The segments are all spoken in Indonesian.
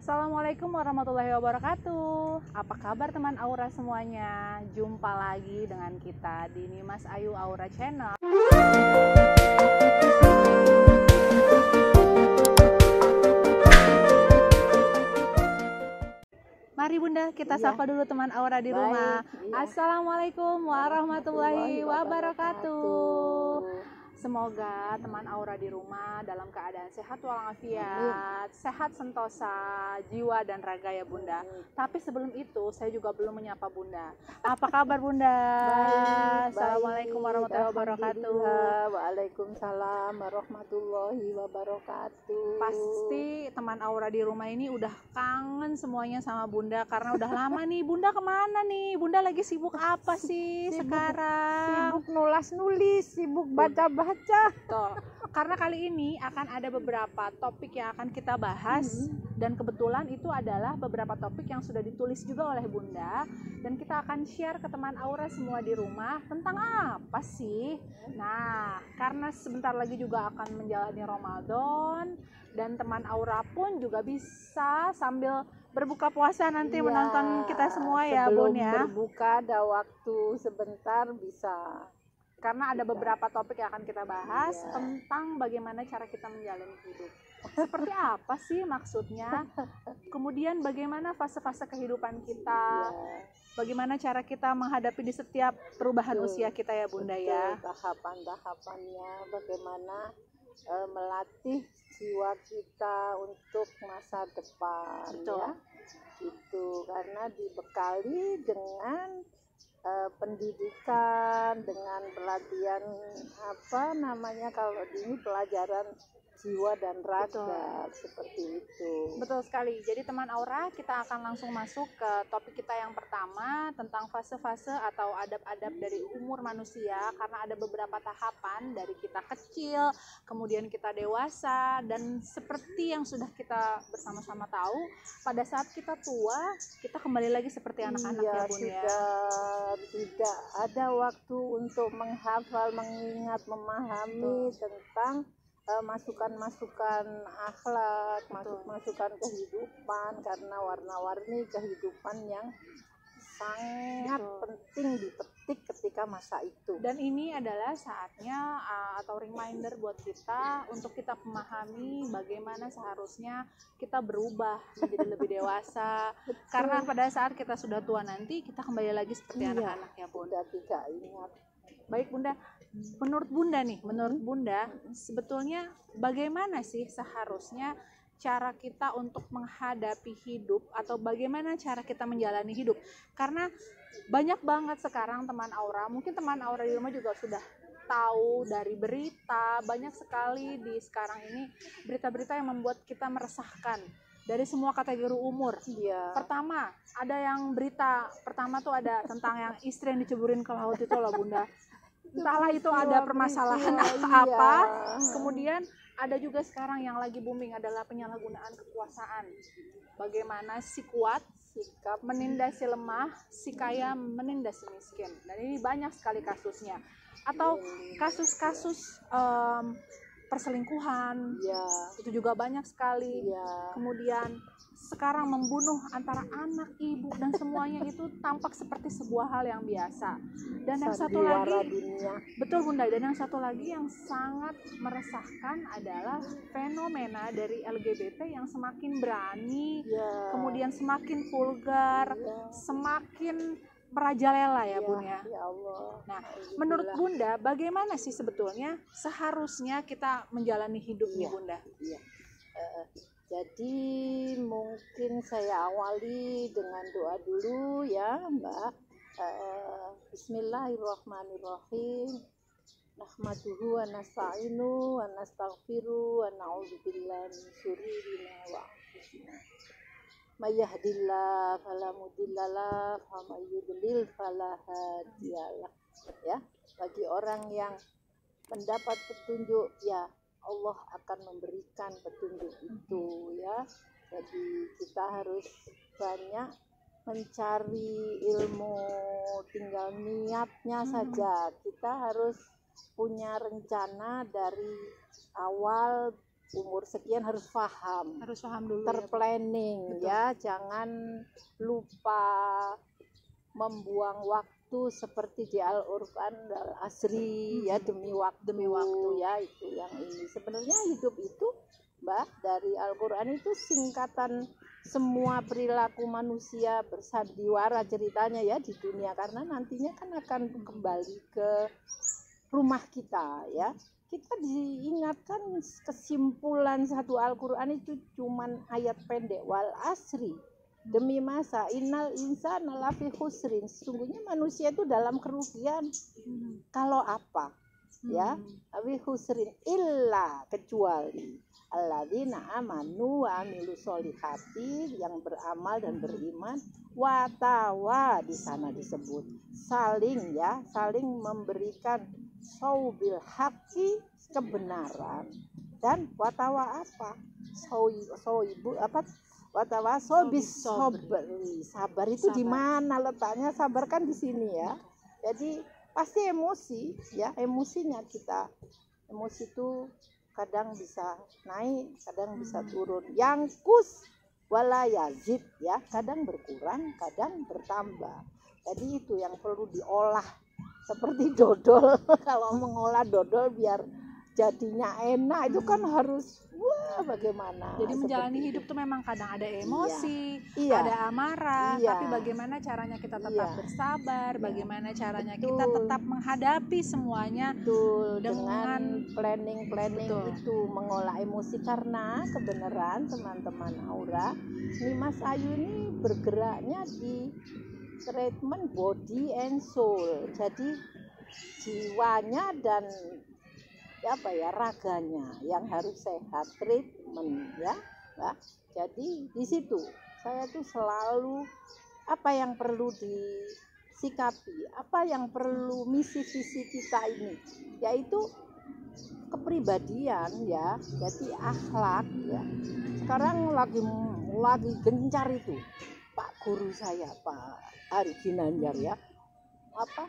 Assalamualaikum warahmatullahi wabarakatuh. Apa kabar teman Aura semuanya? Jumpa lagi dengan kita di Nimas Ayu Aura Channel. Mari Bunda, kita sapa dulu teman Aura di rumah. Assalamualaikum warahmatullahi wabarakatuh. Semoga teman Aura di rumah dalam keadaan sehat walafiat, sehat sentosa, jiwa dan raga ya Bunda. Tapi sebelum itu saya juga belum menyapa Bunda. Apa kabar Bunda? Assalamualaikum warahmatullahi wabarakatuh. Waalaikumsalam warahmatullahi wabarakatuh. Pasti teman Aura di rumah ini udah kangen semuanya sama Bunda karena udah lama nih. Bunda kemana nih? Bunda lagi sibuk apa sih sekarang? Sibuk nulis, sibuk baca-baca. Betul. Karena kali ini akan ada beberapa topik yang akan kita bahas dan kebetulan itu adalah beberapa topik yang sudah ditulis juga oleh Bunda dan kita akan share ke teman Aura semua di rumah tentang apa sih? Nah, karena sebentar lagi juga akan menjalani Ramadan dan teman Aura pun juga bisa sambil berbuka puasa nanti menonton kita semua ya Bun ya. Sebelum berbuka ada waktu sebentar bisa. Karena ada beberapa topik yang akan kita bahas tentang bagaimana cara kita menjalani hidup. Seperti apa sih maksudnya? Kemudian bagaimana fase-fase kehidupan kita? Bagaimana cara kita menghadapi di setiap perubahan usia kita ya Bunda ya? Tahapan-tahapannya bagaimana melatih jiwa kita untuk masa depan. Betul. Ya. Itu karena dibekali dengan pendidikan, dengan pelatihan kalau ini pelajaran jiwa dan raga. Seperti itu. Betul sekali. Jadi teman Aura, kita akan langsung masuk ke topik kita yang pertama tentang fase-fase atau adab-adab dari umur manusia, karena ada beberapa tahapan dari kita kecil, kemudian kita dewasa, dan seperti yang sudah kita bersama-sama tahu, pada saat kita tua, kita kembali lagi seperti anak-anak ya Bun ya. Tidak ada waktu untuk menghafal, mengingat, memahami tentang masukan-masukan akhlak, masukan kehidupan, karena warna-warni kehidupan yang sangat penting dipetik ketika masa itu. Dan ini adalah saatnya atau reminder buat kita untuk kita memahami bagaimana seharusnya kita berubah menjadi lebih dewasa. Karena pada saat kita sudah tua nanti kita kembali lagi seperti anak-anak ya Bun. Tidak ingat. Baik Bunda, menurut Bunda sebetulnya bagaimana sih seharusnya cara kita untuk menghadapi hidup atau bagaimana cara kita menjalani hidup? Karena banyak banget sekarang teman Aura, mungkin teman Aura di rumah juga sudah tahu dari berita, banyak sekali di sekarang ini berita-berita yang membuat kita meresahkan dari semua kategori umur. Pertama, ada yang berita pertama tuh ada tentang yang istri yang diceburin ke laut itu loh Bunda. Entahlah itu ada permasalahan apa. Kemudian ada juga sekarang yang lagi booming adalah penyalahgunaan kekuasaan. Bagaimana si kuat sikap menindas si lemah, si kaya menindas si miskin. Dan ini banyak sekali kasusnya. Atau kasus-kasus perselingkuhan, itu juga banyak sekali. Kemudian sekarang membunuh antara anak, ibu dan semuanya itu tampak seperti sebuah hal yang biasa. Dan yang satu lagi, betul Bunda, dan yang satu lagi yang sangat meresahkan adalah fenomena dari LGBT yang semakin berani, kemudian semakin vulgar, semakin merajalela ya Bun ya. Nah, menurut Bunda bagaimana sih sebetulnya seharusnya kita menjalani hidup nih Bunda? Jadi mungkin saya awali dengan doa dulu ya Mbak. Bismillahirrahmanirrahim. Nahmaduhu wa nasta'inu wa nastaghfiru wa na'udzubillahi min syururi anfusina. May yahdihillahu fala mudhillalah wa may yudlil fala hadiyalah. Ya, bagi orang yang mendapat petunjuk, ya Allah akan memberikan petunjuk itu ya. Jadi kita harus banyak mencari ilmu, tinggal niatnya saja. Kita harus punya rencana dari awal umur sekian harus paham, Harus paham dulu terplanning ya, ya, jangan lupa membuang waktu seperti di Al-Qur'an Al-Asri ya, demi waktu ya. Itu yang ini sebenarnya hidup itu Mbak, dari Al-Qur'an itu singkatan semua perilaku manusia bersandiwara ceritanya ya di dunia, karena nantinya kan akan kembali ke rumah kita ya. Kita diingatkan kesimpulan satu Al-Qur'an itu cuman ayat pendek, wal asri, demi masa, innal insana lafi khusrin, sesungguhnya manusia itu dalam kerugian. Kalau apa ya, lafi khusrin illa, kecuali alladzina amanu wa amilu sholihati, yang beramal dan beriman, watawa, di sana disebut saling ya, saling memberikan saubil haqi, kebenaran, dan watawa apa, soibu apa, watawa sobis sobri, sabar itu di mana letaknya? Sabar kan di sini ya. Jadi pasti emosi ya, emosinya kita, emosi itu kadang bisa naik, kadang bisa turun, yang kus wala yazid ya, kadang berkurang, kadang bertambah. Jadi itu yang perlu diolah seperti dodol. Kalau mengolah dodol biar jadinya enak itu kan harus bagaimana. Jadi menjalani hidup tuh memang kadang ada emosi, ada amarah, tapi bagaimana caranya kita tetap bersabar, bagaimana caranya kita tetap menghadapi semuanya dengan planning itu, mengolah emosi. Karena kebenaran teman-teman Aura, ini Mas Ayu ini bergeraknya di treatment body and soul, jadi jiwanya dan apa ya, raganya yang harus sehat, treatment ya. Nah, jadi di situ saya tuh selalu apa yang perlu disikapi, apa yang perlu misi-visi kita ini, yaitu kepribadian ya, jadi akhlak ya. Sekarang lagi gencar itu Pak guru saya, Pak Ari Ginanjar ya, apa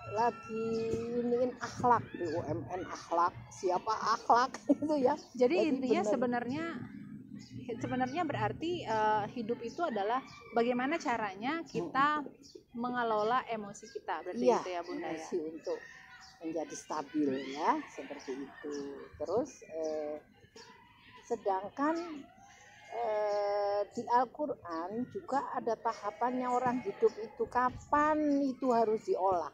lagi iniin akhlak, BUMN akhlak, siapa akhlak itu ya. Jadi intinya sebenarnya berarti hidup itu adalah bagaimana caranya kita mengelola emosi kita, berarti ya, itu ya Bunda ya, untuk menjadi stabil ya, seperti itu. Terus sedangkan di Al-Qur'an juga ada tahapannya orang hidup itu, kapan itu harus diolah.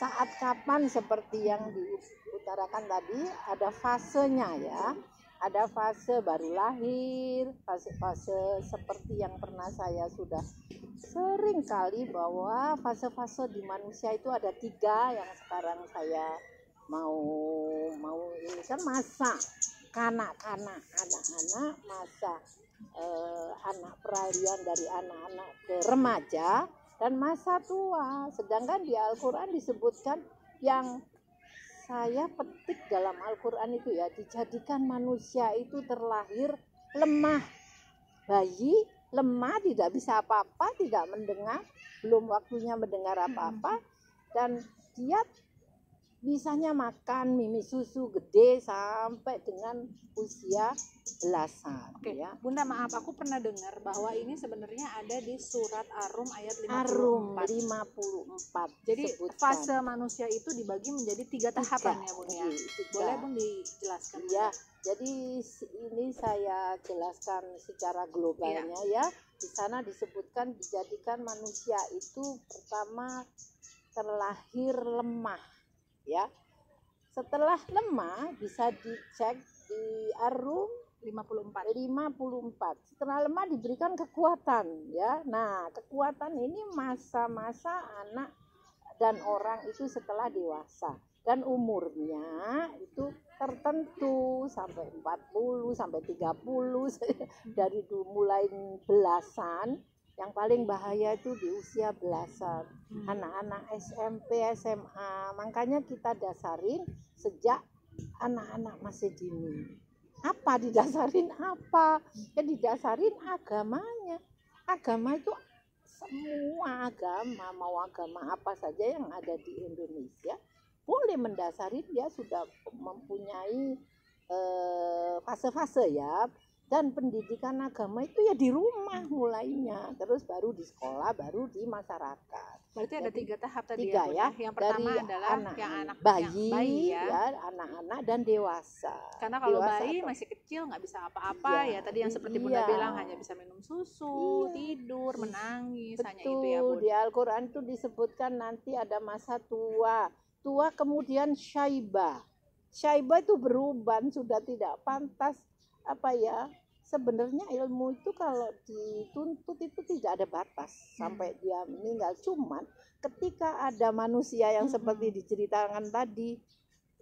Saat kapan, seperti yang diutarakan tadi, ada fasenya ya. Ada fase baru lahir, fase-fase seperti yang pernah saya sudah sering kali bahwa fase-fase di manusia itu ada 3 yang sekarang saya mau ini kan, masa kanak-kanak, anak-anak, masa anak peralihan dari anak-anak ke remaja, dan masa tua. Sedangkan di Al-Qur'an disebutkan, yang saya petik dalam Al-Qur'an itu ya, dijadikan manusia itu terlahir lemah, bayi lemah, tidak bisa apa-apa, tidak mendengar, belum waktunya mendengar apa-apa, dan dia bisanya makan mimi susu gede sampai dengan usia belasan. Oke, ya. Bunda maaf, aku pernah dengar bahwa ini sebenarnya ada di surat Ar-Rum ayat 54. Ar-Rum 54. Jadi sebutkan. fase manusia itu dibagi menjadi 3 tahapan ya Bunda. Boleh Bun dijelaskan? Ya, jadi ini saya jelaskan secara globalnya ya. Di sana disebutkan dijadikan manusia itu pertama terlahir lemah. Ya, setelah lemah bisa dicek di Ar-Rum 54. Setelah lemah diberikan kekuatan ya. Nah, kekuatan ini masa-masa anak dan orang itu setelah dewasa, dan umurnya itu tertentu sampai 40 sampai 30 dari mulai belasan. Yang paling bahaya itu di usia belasan, anak-anak SMP, SMA. Makanya kita dasarin sejak anak-anak masih dini. Apa didasarin apa? Ya didasarin agamanya. Agama itu semua agama, mau agama apa saja yang ada di Indonesia, boleh mendasari dia sudah mempunyai fase-fase ya. Dan pendidikan agama itu ya di rumah mulainya, terus baru di sekolah, baru di masyarakat. Berarti ada Jadi, 3 tahap tadi tiga ya, ya, Bunda. Yang pertama dari adalah yang anak bayi, yang bayi ya. anak-anak dan dewasa. Karena kalau Dewasa bayi atau- masih kecil nggak bisa apa-apa Iya, ya. Tadi yang seperti Bunda iya. bilang hanya bisa minum susu, Iya. tidur, menangis, hanya itu ya, Betul, Bun. di Al-Quran itu disebutkan nanti ada masa tua. Tua kemudian syaibah. Syaibah itu beruban, sudah tidak pantas apa ya. Sebenarnya ilmu itu kalau dituntut itu tidak ada batas sampai dia meninggal. Cuman ketika ada manusia yang seperti diceritakan tadi,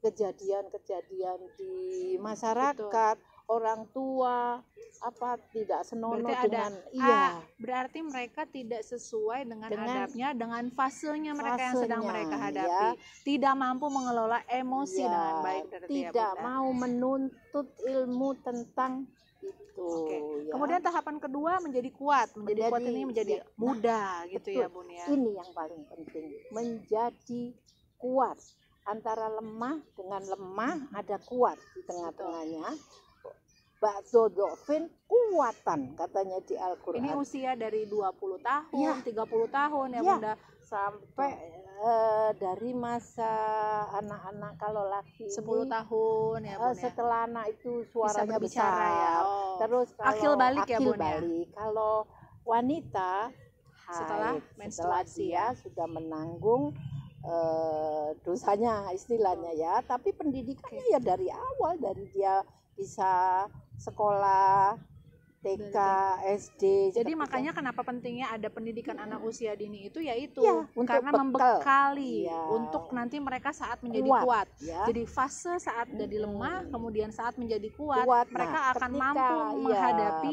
kejadian-kejadian di masyarakat, orang tua apa tidak senonoh Berarti ada dengan iya. Berarti mereka tidak sesuai dengan Dengan adabnya, dengan fasenya mereka yang sedang fasenya, mereka ya. hadapi. Tidak mampu mengelola emosi Ya, dengan baik berarti ya, tidak Bunda. mau menuntut ilmu tentang itu. Oke. Ya. Kemudian tahapan kedua menjadi kuat. Menjadi kuat ini menjadi ya, mudah gitu betul. ya, Bun ya. Ini yang paling penting, menjadi kuat. Antara lemah dengan lemah ada kuat di tengah-tengahnya. Ba'do dofin kuatan katanya di Al-Quran. Ini usia dari 20 tahun, Ya. 30 tahun ya, Ya. Bunda. Sampai dari masa anak-anak kalau laki 10 ini, tahun ya, Bun ya. setelah anak itu Bisa suaranya berbicara besar. ya. Oh. Terus kalau Akil balik ya, akil Bun ya. balik. Kalau wanita Setelah haid, menstruasi dia sudah menanggung dosanya istilahnya ya. Tapi pendidikannya ya dari awal, dari dia bisa sekolah TK, SD. Jadi seperti makanya kenapa pentingnya ada pendidikan anak usia dini itu yaitu Ya, untuk karena bekal. membekali Ya. untuk nanti mereka saat menjadi kuat. ya. Jadi fase saat jadi lemah, kemudian saat menjadi kuat, Kuat. mereka Nah, akan ketika- mampu iya, menghadapi.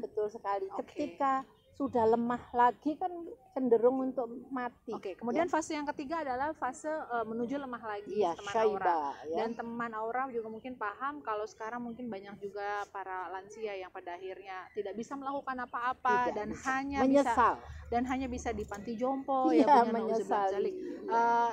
betul sekali. Oke. Ketika sudah lemah lagi kan cenderung untuk mati. Oke, kemudian fase yang ketiga adalah fase menuju lemah lagi, Iya, teman Aura. syaibah ya. Dan teman Aura juga mungkin paham kalau sekarang mungkin banyak juga para lansia yang pada akhirnya tidak bisa melakukan apa-apa Tidak dan bisa. hanya bisa di panti jompo Iya, ya, Bunda, menyesali. nauzubillah dzalik.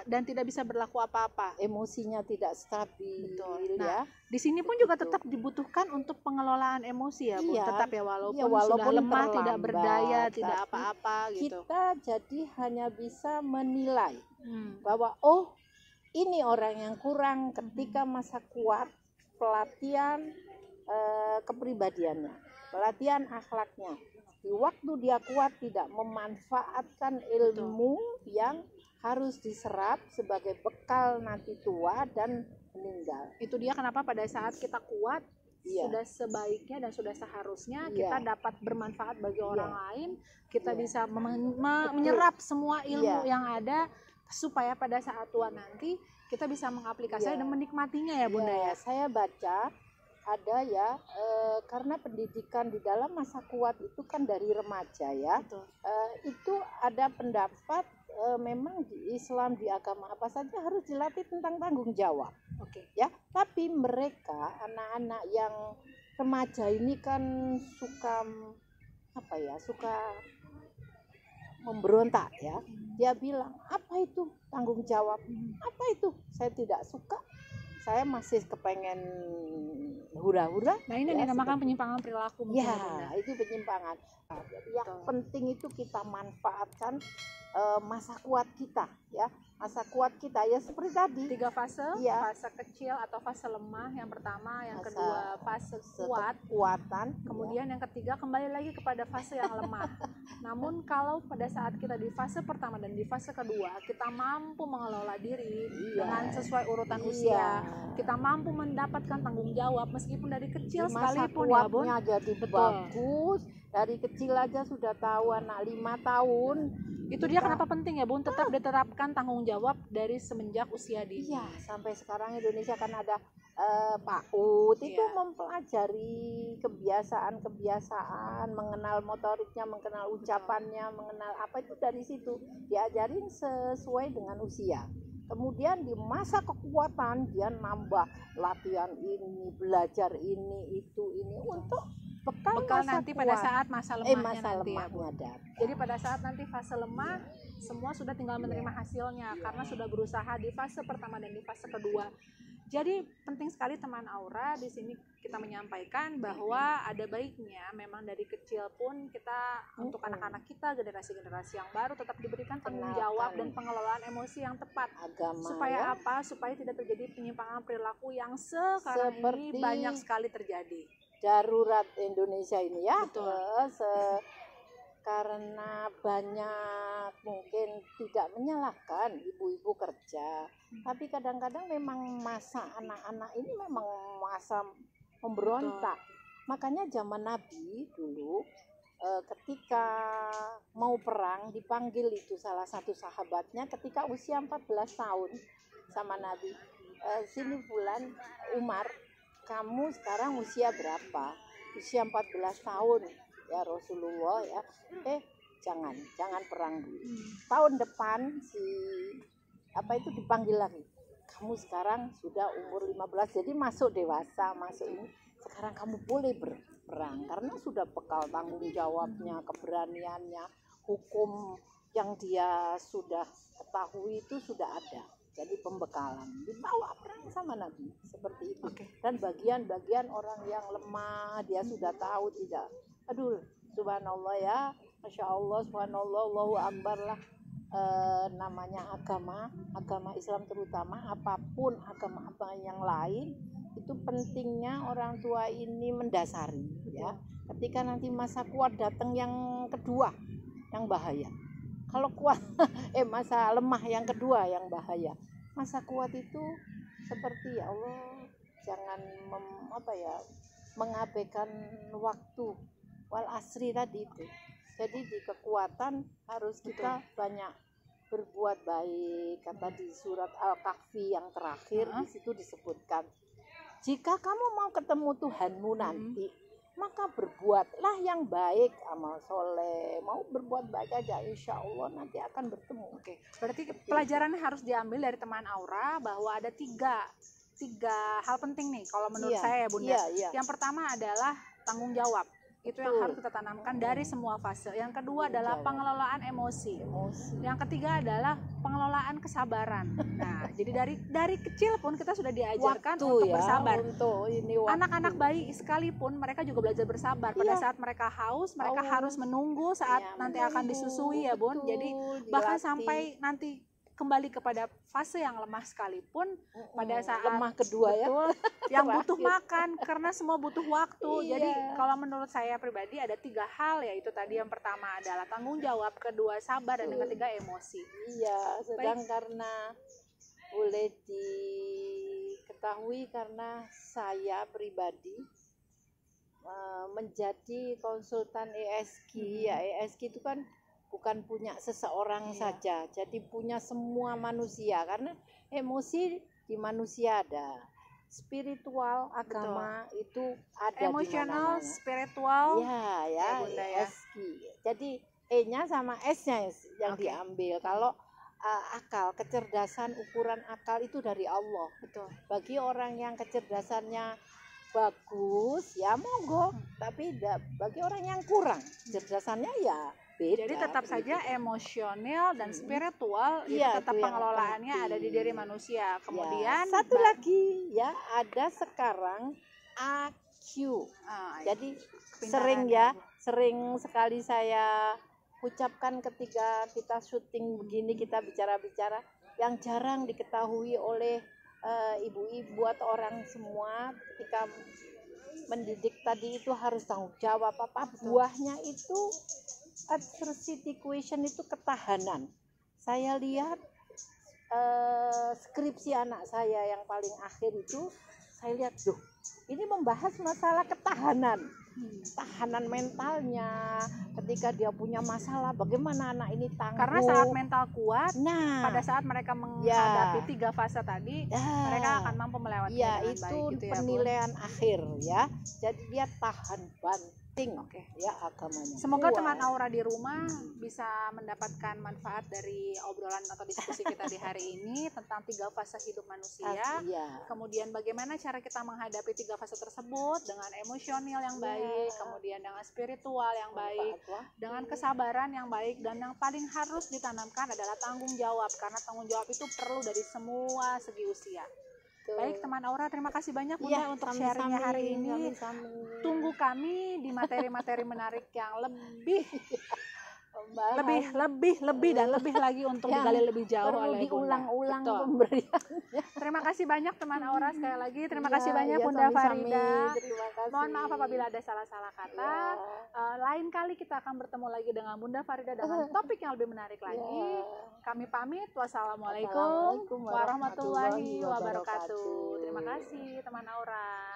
Dan tidak bisa berlaku apa-apa. Emosinya tidak stabil. Betul. Ya. Di sini pun juga Betul. tetap dibutuhkan untuk pengelolaan emosi ya, Bu. Iya. Tetap ya walaupun, Ya, walaupun sudah lemah, tidak terlambat, berdaya, tidak tapi apa-apa gitu. Kita jadi hanya bisa menilai Hmm. bahwa ini orang yang kurang ketika masa kuat, pelatihan kepribadiannya, pelatihan akhlaknya. Di waktu dia kuat tidak memanfaatkan ilmu yang harus diserap sebagai bekal nanti tua dan meninggal. Itu dia kenapa pada saat kita kuat, Iya. sudah sebaiknya dan sudah seharusnya Iya. kita dapat bermanfaat bagi orang lain, kita Iya. bisa menyerap semua ilmu Iya. yang ada supaya pada saat tua nanti kita bisa mengaplikasikan Iya. dan menikmatinya ya, Bunda ya. Saya baca ada ya, karena pendidikan di dalam masa kuat itu kan dari remaja ya. Betul. Itu ada pendapat memang di Islam, di agama apa saja harus dilatih tentang tanggung jawab Oke. ya. Tapi mereka anak-anak yang remaja ini kan suka memberontak ya. Dia bilang, apa itu tanggung jawab, apa itu, saya tidak suka, saya masih kepengen hura-hura. Nah, ini Ya, dinamakan seperti- penyimpangan perilaku mungkin ya, Bunda. Ya, itu penyimpangan. Jadi yang Betul. penting itu kita manfaatkan masa kuat kita ya, masa kuat kita ya seperti tadi. 3 fase, Iya. fase kecil atau fase lemah yang pertama, yang Masa kedua fase kuat, Kekuatan. kemudian yang ketiga kembali lagi kepada fase yang lemah. Namun kalau pada saat kita di fase pertama dan di fase kedua kita mampu mengelola diri Iya. dengan sesuai urutan Iya. usia, kita mampu mendapatkan tanggung jawab meskipun dari kecil Di masa sekalipun ya, Bun. kuatnya jadi bagus. Dari kecil aja sudah tahu, anak 5 tahun. Itu dia kenapa penting ya, Bun, tetap diterapkan tanggung jawab dari semenjak usia dini. Iya, sampai sekarang Indonesia kan ada PAUD itu Iya. mempelajari kebiasaan, mengenal motoriknya, mengenal ucapannya, mengenal apa itu dari situ. Diajarin sesuai dengan usia. Kemudian di masa kekuatan dia nambah latihan ini, belajar ini, itu, ini untuk bekal masa nanti kuat. pada saat masa lemahnya masa nanti ya, lemahnya Bun. datang. Jadi pada saat nanti fase lemah, semua sudah tinggal menerima hasilnya karena sudah berusaha di fase pertama dan di fase kedua. Jadi penting sekali teman Aura di sini kita menyampaikan bahwa ada baiknya memang dari kecil pun kita untuk anak-anak kita, generasi-generasi yang baru tetap diberikan tanggung jawab dan pengelolaan emosi yang tepat. Agama, Supaya ya. apa? Supaya tidak terjadi penyimpangan perilaku yang sekarang Seperti ini banyak sekali terjadi. Darurat Indonesia ini ya. Betul. Karena banyak mungkin tidak menyalahkan ibu-ibu kerja, tapi kadang-kadang memang masa anak-anak ini memang masa memberontak. Makanya zaman Nabi dulu ketika mau perang dipanggil itu salah satu sahabatnya ketika usia 14 tahun sama Nabi, sini Fulan, Umar, kamu sekarang usia berapa? Usia 14 tahun ya Rasulullah ya. Jangan perang dulu. Tahun depan itu dipanggil lagi. Kamu sekarang sudah umur 15, jadi masuk dewasa, masuk ini. Sekarang kamu boleh berperang karena sudah bekal tanggung jawabnya, keberaniannya, hukum yang dia sudah ketahui itu sudah ada. Jadi pembekalan dibawa perang sama Nabi seperti itu. Dan bagian-bagian orang yang lemah dia sudah tahu tidak. Aduh, subhanallah ya, masya Allah, subhanallah, Allahu Akbar lah. Namanya agama Islam terutama, apapun agama yang lain itu pentingnya orang tua ini mendasari ya. Ketika nanti masa kuat datang yang kedua yang bahaya. Kalau kuat masa lemah yang kedua yang bahaya. Masa kuat itu seperti ya Allah, jangan mengabaikan waktu wal asri tadi itu. Jadi di kekuatan harus kita banyak berbuat baik. Kata di surat Al-Kahfi yang terakhir di situ disebutkan, jika kamu mau ketemu Tuhanmu nanti, maka berbuatlah yang baik, amal soleh, mau berbuat baik aja, insya Allah nanti akan bertemu. Berarti pelajaran harus diambil dari teman Aura bahwa ada tiga hal penting nih kalau menurut saya ya Bunda. Yang pertama adalah tanggung jawab. Itu yang harus kita tanamkan dari semua fase. Yang kedua adalah pengelolaan emosi. Yang ketiga adalah pengelolaan kesabaran. Nah, jadi dari kecil pun kita sudah diajarkan untuk bersabar. Anak-anak bayi sekalipun mereka juga belajar bersabar. Pada saat mereka haus, mereka harus menunggu saat nanti akan disusui ya Bun. Jadi bahkan sampai nanti kembali kepada fase yang lemah sekalipun pada saat lemah kedua yang butuh makan karena semua butuh waktu. Jadi kalau menurut saya pribadi ada tiga hal, yaitu tadi yang pertama adalah tanggung jawab, kedua sabar, dan yang ketiga emosi. Sedang karena boleh diketahui karena saya pribadi menjadi konsultan ESG ESG itu kan bukan punya seseorang saja, jadi punya semua manusia, karena emosi di manusia ada, spiritual agama itu ada, emosional, spiritual ESG. Jadi E-nya sama S-nya yang diambil. Kalau akal, kecerdasan, ukuran akal itu dari Allah. Bagi orang yang kecerdasannya bagus ya monggo, tapi bagi orang yang kurang kecerdasannya ya beda. Jadi tetap saja emosional dan spiritual itu tetap pengelolaannya ada di diri manusia. Kemudian satu lagi ya, ada sekarang AQ. Jadi sering sekali saya ucapkan ketika kita syuting begini, kita bicara-bicara yang jarang diketahui oleh ibu-ibu atau orang semua. Ketika mendidik tadi itu harus tanggung jawab. Buahnya itu adversity question itu ketahanan. Saya lihat skripsi anak saya yang paling akhir itu, saya lihat ini membahas masalah ketahanan. Tahanan mentalnya ketika dia punya masalah, bagaimana anak ini tangguh. Karena saat mental kuat, pada saat mereka menghadapi tiga fase tadi, mereka akan mampu melewati dengan itu baik gitu ya, penilaian akhir ya. Jadi dia tahan banting ya agamanya. Semoga teman Aura di rumah bisa mendapatkan manfaat dari obrolan atau diskusi kita di hari ini tentang tiga fase hidup manusia. Kemudian bagaimana cara kita menghadapi tiga fase tersebut dengan emosional yang baik, kemudian dengan spiritual yang baik, dengan kesabaran yang baik, dan yang paling harus ditanamkan adalah tanggung jawab, karena tanggung jawab itu perlu dari semua segi usia. betul. Baik teman Aura, terima kasih banyak Bunda Ya, untuk sami-sami, sharingnya hari ini. sami-sami. Tunggu kami di materi-materi menarik yang lebih Bahas lebih dan lebih lagi untuk yang digali lebih jauh perlu oleh Bunda. diulang-ulang Betul. pemberian. Terima kasih banyak teman Aura sekali lagi. Terima Iya, kasih banyak iya, Bunda sami-sami. Farida. Terima kasih. Mohon maaf apabila ada salah-salah kata. Ya. Lain kali kita akan bertemu lagi dengan Bunda Farida dengan topik yang lebih menarik lagi. Ya. Kami pamit. Wassalamualaikum Assalamualaikum warahmatullahi wabarakatuh. Terima kasih teman Aura.